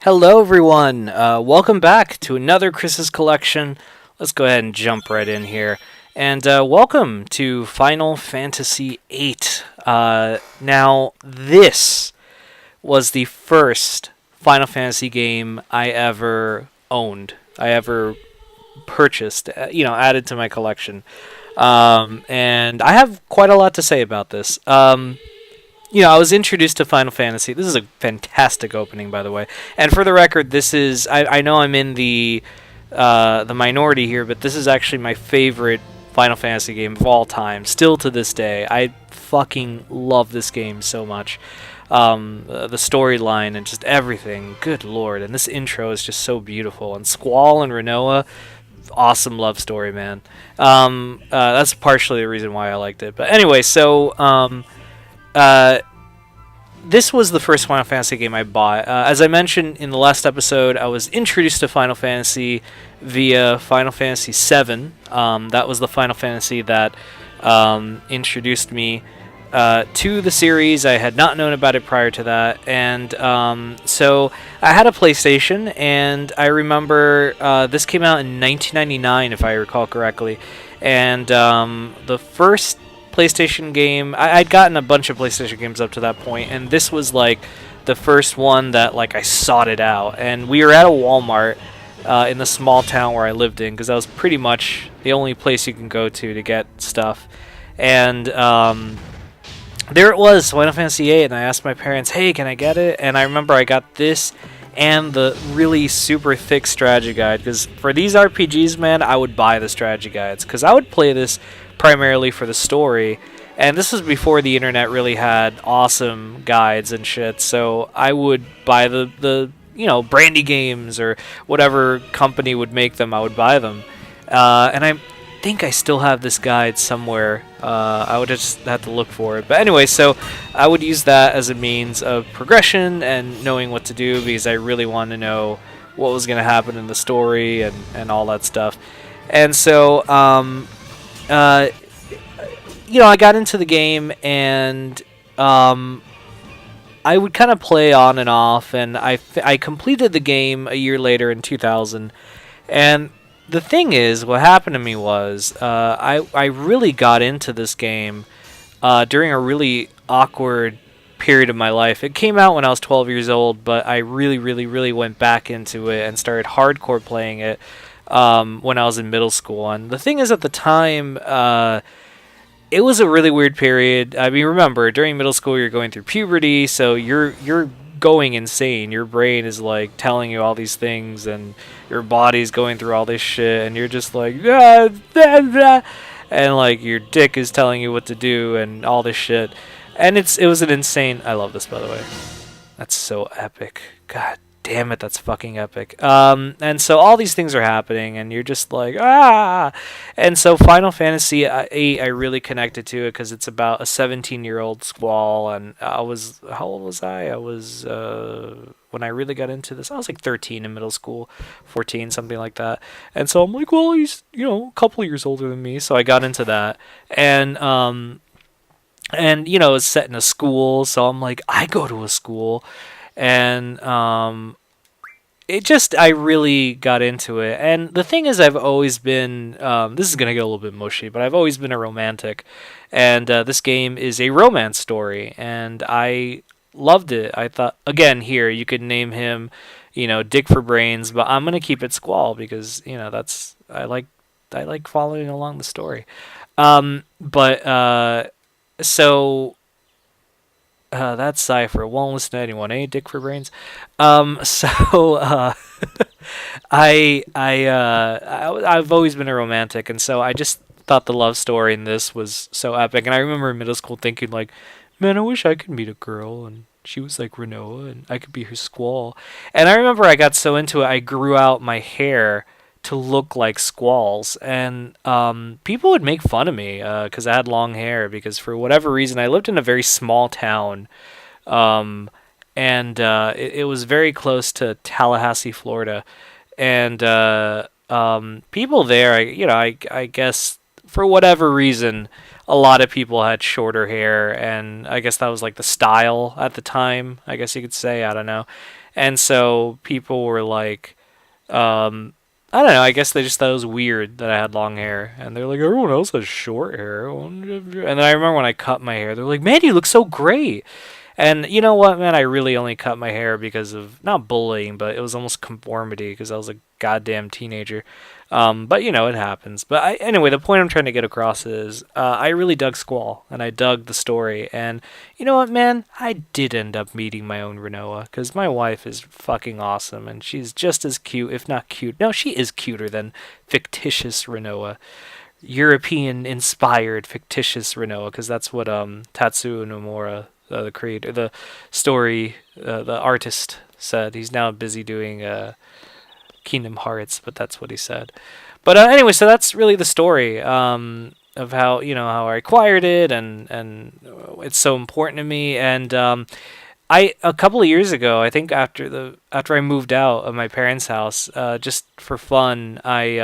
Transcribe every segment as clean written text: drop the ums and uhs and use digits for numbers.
Hello, everyone. Welcome back to another Chris's Collection. Let's go ahead and jump right in here. And welcome to Final Fantasy VIII. Now, this was the first Final Fantasy game I ever owned. I ever purchased, added to my collection. And I have quite a lot to say about this. I was introduced to Final Fantasy. This is a fantastic opening, by the way. And for the record, this is I know I'm in the minority here, but this is actually my favorite Final Fantasy game of all time, still to this day. I fucking love this game so much. The storyline and just everything. Good lord. And this intro is just so beautiful. And Squall and Renoa, awesome love story, man. That's partially the reason why I liked it. But anyway, so this was the first Final Fantasy game I bought. As I mentioned in the last episode, I was introduced to Final Fantasy via Final Fantasy VII. That was the Final Fantasy that introduced me to the series. I had not known about it prior to that. And so I had a PlayStation, and I remember this came out in 1999, if I recall correctly. And the first PlayStation game, I'd gotten a bunch of PlayStation games up to that point, and this was like the first one that like I sought it out. And we were at a Walmart in the small town where I lived in, because that was pretty much the only place you can go to get stuff. And there it was, Final Fantasy VIII, and I asked my parents, hey, can I get it? And I remember I got this and the really super thick strategy guide, because for these RPGs, man, I would buy the strategy guides, because I would play this primarily for the story, and this was before the internet really had awesome guides and shit, so I would buy the Brandy games or whatever company would make them. I would buy them, and I think I still have this guide somewhere. I would just have to look for it, but anyway, so I would use that as a means of progression and knowing what to do, because I really wanted to know what was going to happen in the story and all that stuff. And so I got into the game, and I would kind of play on and off, and I completed the game a year later in 2000. And the thing is, what happened to me was I really got into this game during a really awkward period of my life. It came out when I was 12 years old, but I really, really, really went back into it and started hardcore playing it when I was in middle school. And the thing is, at the time, it was a really weird period. I mean, remember, during middle school, you're going through puberty, so you're going insane. Your brain is like telling you all these things, and your body's going through all this shit, and you're just like, ah, blah, blah, and like your dick is telling you what to do and all this shit. And it was an insane. I love this, by the way. That's so epic. God damn it, that's fucking epic. And so all these things are happening, and you're just like, ah! And so Final Fantasy VIII, I really connected to it, because it's about a 17-year-old Squall, and how old was I? I was, when I really got into this, I was like 13 in middle school, 14, something like that. And so I'm like, well, he's, a couple of years older than me, so I got into that. And it's set in a school, so I'm like, I go to a school. And I really got into it. And the thing is, I've always been, this is going to get a little bit mushy, but I've always been a romantic. And this game is a romance story, and I loved it. I thought, again, here, you could name him, Dick for Brains, but I'm going to keep it Squall, because, I like following along the story. That's Cypher. Won't listen to anyone, eh? Dick for Brains. I've always been a romantic, and so I just thought the love story in this was so epic. And I remember in middle school thinking, like, man, I wish I could meet a girl, and she was like Renoa, and I could be her Squall. And I remember I got so into it, I grew out my hair to look like Squall's, and people would make fun of me because I had long hair, because for whatever reason I lived in a very small town, and it was very close to Tallahassee, Florida, and people there, I guess for whatever reason, a lot of people had shorter hair, and I guess that was like the style at the time, I guess you could say, I don't know. And so people were like, I don't know. I guess they just thought it was weird that I had long hair, and they're like, everyone else has short hair. And then I remember when I cut my hair, they're like, man, you look so great. And you know what, man? I really only cut my hair because of not bullying, but it was almost conformity because I was a goddamn teenager. But you know, it happens. But anyway, the point I'm trying to get across is I really dug Squall, and I dug the story. And you know what, man? I did end up meeting my own Renoa because my wife is fucking awesome, and she's just as cute, if not cute. No, she is cuter than fictitious Renoa. European-inspired fictitious Renoa, because that's what Tatsuo Nomura, the creator, the story, the artist, said. He's now busy doing Kingdom Hearts, but that's what he said. But anyway, so that's really the story of how how I acquired it, and it's so important to me. And I a couple of years ago, I think after I moved out of my parents' house, just for fun, I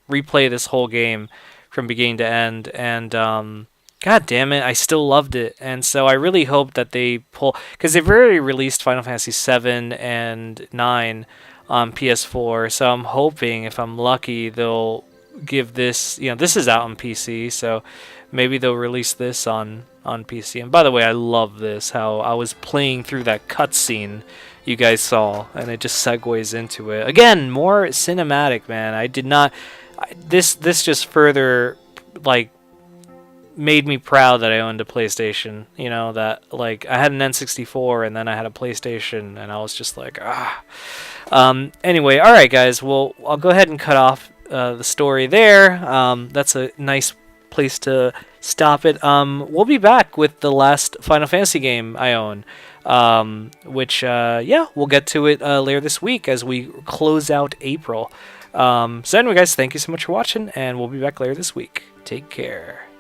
replay this whole game from beginning to end, and God damn it, I still loved it. And so I really hope that they pull, because they've already released Final Fantasy 7 and 9 on PS4. So I'm hoping, if I'm lucky, they'll give this, this is out on PC, so maybe they'll release this on PC. And by the way, I love this, how I was playing through that cutscene you guys saw, and it just segues into it. Again, more cinematic, man. I did not... This just further, like, made me proud that I owned a PlayStation. That, like, I had an N64, and then I had a PlayStation, and I was just like, ah... Anyway, alright guys, well, I'll go ahead and cut off the story there. That's a nice place to stop it. We'll be back with the last Final Fantasy game I own, which, we'll get to it later this week as we close out April. So anyway guys, thank you so much for watching, and we'll be back later this week. Take care.